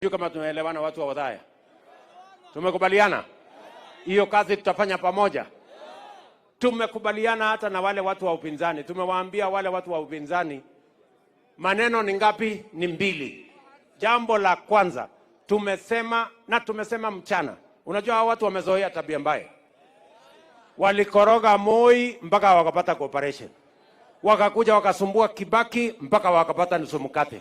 Kama tunaelewana watu wa Othaya? Tumekubaliana? Hiyo kazi tutafanya pamoja. Tumekubaliana hata na wale watu wa upinzani. Tumewaambia wale watu wa upinzani maneno ni ngapi? Ni mbili. Jambo la kwanza tumesema mchana. Unajua hao watu wamezoea tabia mbaya. Walikoroga Moi mpaka wakapata cooperation. Wakakuja wakasumbua Kibaki mpaka wakapata nusu mkate.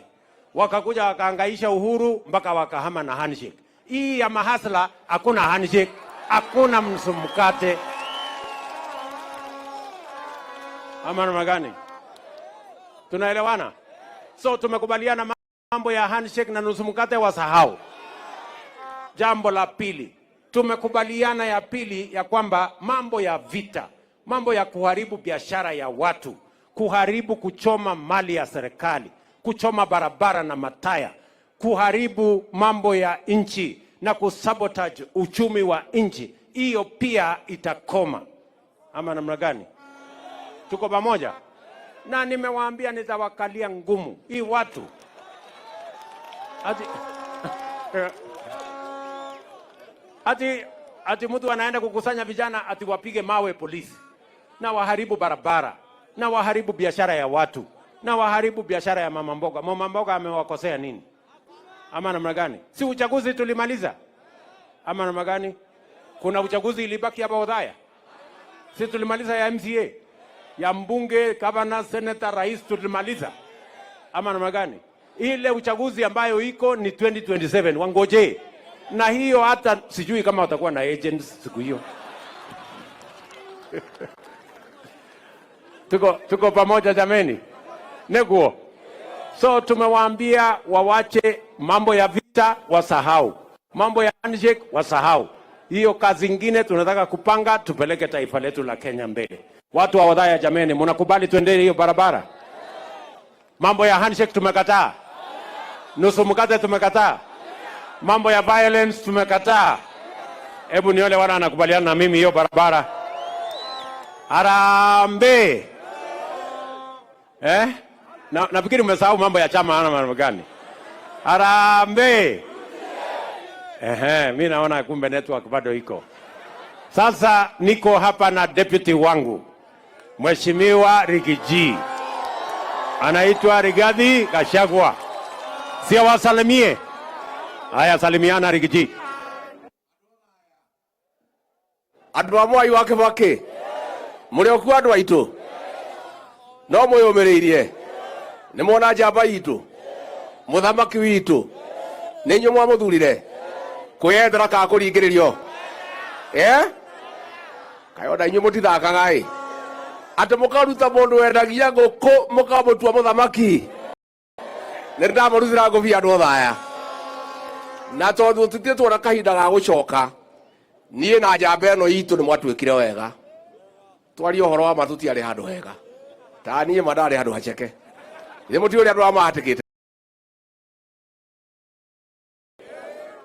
Wakakuja wakaangaisha Uhuru mpaka wakahama na handshake. Hii ya mahasla hakuna handshake, hakuna nusu mkate. Ama namna gani? Tunaelewana? So tumekubaliana mambo ya handshake na nusu mkate wasahau. Jambo la pili, tumekubaliana ya pili ya kwamba mambo ya vita, mambo ya kuharibu biashara ya watu, kuchoma mali ya serikali, kuchoma barabara na mataya, kuharibu mambo ya nchi na kusabotage uchumi wa nchi, hiyo pia itakoma. Ama namna gani? Tuko pamoja? Na nimewaambia nitawakalia ngumu hii watu. Ati mtu anaenda kukusanya vijana ati wapige mawe polisi, na waharibu barabara, na waharibu biashara ya watu, na waharibu biashara ya mama mboga. Mama mboga amewakosea nini? Ama namna gani? Si uchaguzi tulimaliza? Ama namna gani? Kuna uchaguzi ilibaki hapa Othaya? Si tulimaliza ya MCA, ya mbunge, gavana, senator, rais tulimaliza? Ama namna gani? Ile uchaguzi ambayo iko ni 2027, wangoje. Na hiyo hata sijui kama watakuwa na agents siku hiyo. Tuko pamoja jameni? Neguo. So tumewaambia wawache mambo ya vita, wasahau. Mambo ya handshake wasahau. Hiyo kazi nyingine tunataka kupanga tupeleke taifa letu la Kenya mbele. Watu wa Othaya jameni, mnakubali tuendelee hiyo barabara? Mambo ya handshake tumekataa. Nusu mkate tumekataa. Mambo ya violence tumekataa. Hebu nione wana anakubaliana na mimi hiyo barabara. Harambee. Nafikiri umesahau mambo ya chama ana mambo gani? Harambee. Mimi naona kumbe network bado iko. Sasa niko hapa na deputy wangu, Mheshimiwa Rigiji. Anaitwa Rigathi Gachagua. Sia wasalimie. Haya, salimiana Rigiji. Andũ amwe ayu wake wake. Muri okuwa andũ aitu. No mwĩyũmĩrĩirie. Nĩ muona njamba itu. Muthamaki witu. Nĩ inyuĩ mwamuthurire. Kwĩyendera ka kũringĩrĩrio. Kayona inyuĩ mũtithakaga ĩ. Atĩ mũkaruta mũndũ wendagia ngũkũ mũkamũtua mũthamaki. Nĩ ndamũrutĩra ngũbia andũ Othaya. Na tondũ tũtitwo na kahinda ga gũcoka, niĩ na njamba ĩno itũ nĩ mwatwĩkire wega. Twaria ũhoro wa matũtiarĩ handũ hega. Ta niĩ mandarĩ handũ haceke. Nĩ mũtiũrĩa andũ amahatĩkĩte.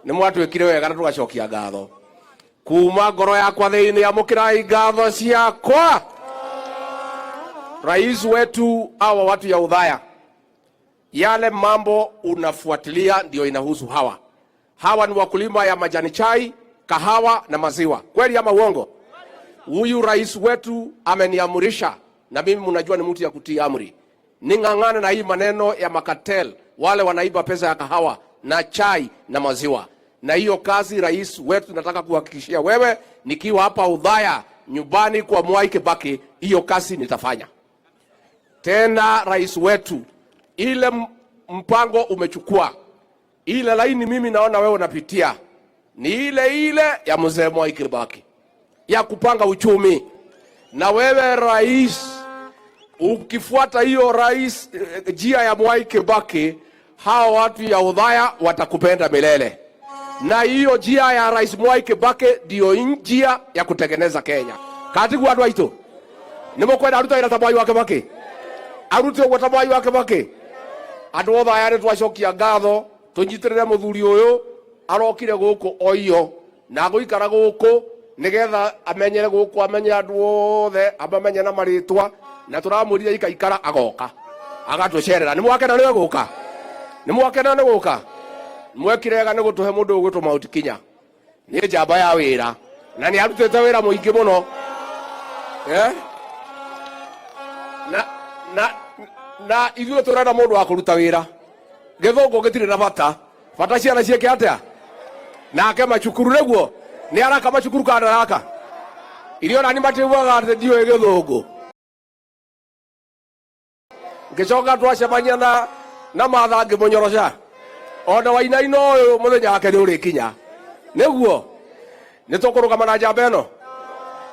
Nĩ mwatwĩkire wega na tũgacokia ngatho. Kuma ngoro yakwa thĩinĩ amũkĩrai ngatho ciakwa. Rais wetu hawa watu ya Othaya, yale mambo unafuatilia ndio inahusu hawa. Hawa ni wakulima ya majani chai, kahawa na maziwa. Kweli ama uongo? Huyu rais wetu ameniamurisha, na mimi mnajua ni mtu ya kutii amri, ning'ang'ane na hii maneno ya makatel, wale wanaiba pesa ya kahawa na chai na maziwa. Na hiyo kazi rais wetu nataka kuhakikishia wewe, nikiwa hapa Othaya nyumbani kwa Mwai Kibaki, hiyo kazi nitafanya. Tena rais wetu, ile mpango umechukua, ile laini mimi naona wewe unapitia, ni ile ya mzee Mwai Kibaki ya kupanga uchumi. Na wewe rais, ukifuata hiyo rais njia ya Mwai Kibaki, hao watu ya Othaya watakupenda milele. Na hiyo njia ya rais Mwai Kibaki ndio njia ya kutengeneza Kenya. Katigu andũ aitũ, nĩ mũkwenda aruta wĩra ta Mwai wa Kibaki? Arute ũguo ta Mwai wa Kibaki? Andũ Othaya nĩ twacokia ngatho, tũnyitĩrĩre mũthuri ũyũ arokire gũkũ oio na gũikara gũkũ nigetha amenyere gũkũ, amenye andũ othe, amamenye na marĩtwa, na tũramũria ikaikara agoka agatũcerera. Nĩ mwakena nĩ gũka? Nĩ mwakena nĩ gũka? mwekirega nä gå tå he må ndå å gwä two Mount Kenya nä njamba ya wä ra na nä arutä te wä ra må ingä må no na ithuä tå renda må ndå wa kå ruta wä ra gä thå ngå gä tirä na bata ciana ciäke atä a nake macukuru nä guo nä araka macukuru kana ndaraka irio nani matä guaga atä ndiå gä thå ngå ngä coka twacemania na matha ngä må nyoroca ona Wainaina å yå må thenya wake nä å rä kinya nä guo nä tå kå rå gama na njamba ä no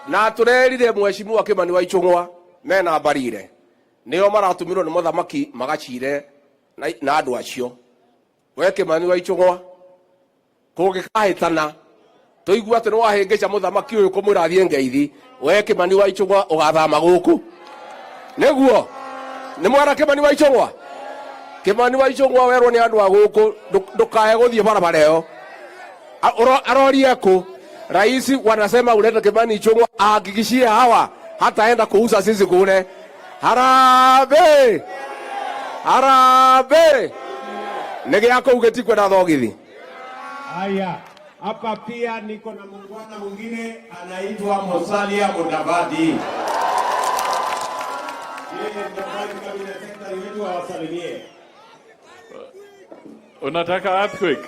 na tå rerire Mheshimiwa Kimani wa Ichung'wa mena mbarire nä o maratå mä rwo nä mothamaki magacire na andå acio we Kimani wa Ichung'wa kå gä kahä tana tå igua atä nä wahä ngä ca må thamaki å yå kå mwä ra thiä ngeithi we Kimani wa Ichung'wa å gathama gå kå nä guo nä mwera Kimani wa Ichung'wa Kimani wa Ichung'wa werwo nä andå a gå kå ndå kae gå thiä barabara ä yo arorie kå rais wanasema uleta Kimani Ichung'wa ahakikishie hawa hataenda kuuza sisi kule. Harambee harambee nege yako ugeti kwenda thogithi. Haya, hapa pia niko na muungwana mwingine anaitwa Musalia Mudavadi. Yeye ndio kabila sekta yetu, awasalimie. Unataka earthquake?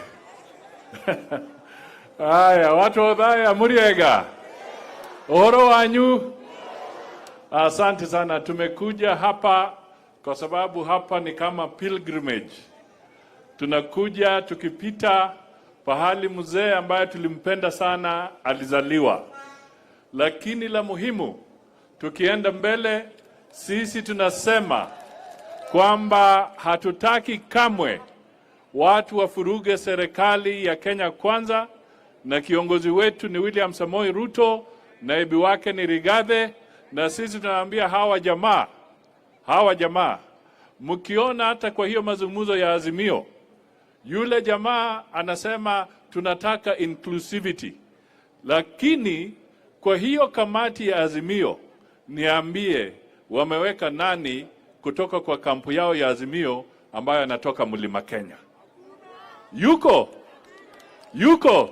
Haya, watu wa Othaya Muriega, uhoro wanyu. Asante sana. Tumekuja hapa kwa sababu hapa ni kama pilgrimage. Tunakuja tukipita pahali mzee ambaye tulimpenda sana alizaliwa. Lakini la muhimu, tukienda mbele, sisi tunasema kwamba hatutaki kamwe watu wafuruge serikali ya Kenya Kwanza, na kiongozi wetu ni William Samoei Ruto, naibu wake ni Rigathi, na sisi tunaambia hawa jamaa mkiona hata kwa hiyo mazungumzo ya Azimio, yule jamaa anasema tunataka inclusivity, lakini kwa hiyo kamati ya Azimio niambie wameweka nani kutoka kwa kampu yao ya Azimio ambayo anatoka Mlima Kenya? Yuko.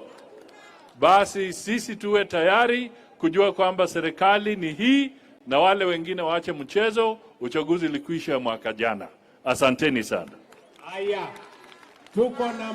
Basi sisi tuwe tayari kujua kwamba serikali ni hii na wale wengine waache mchezo. Uchaguzi ulikwisha mwaka jana. Asanteni sana. Haya, tuko na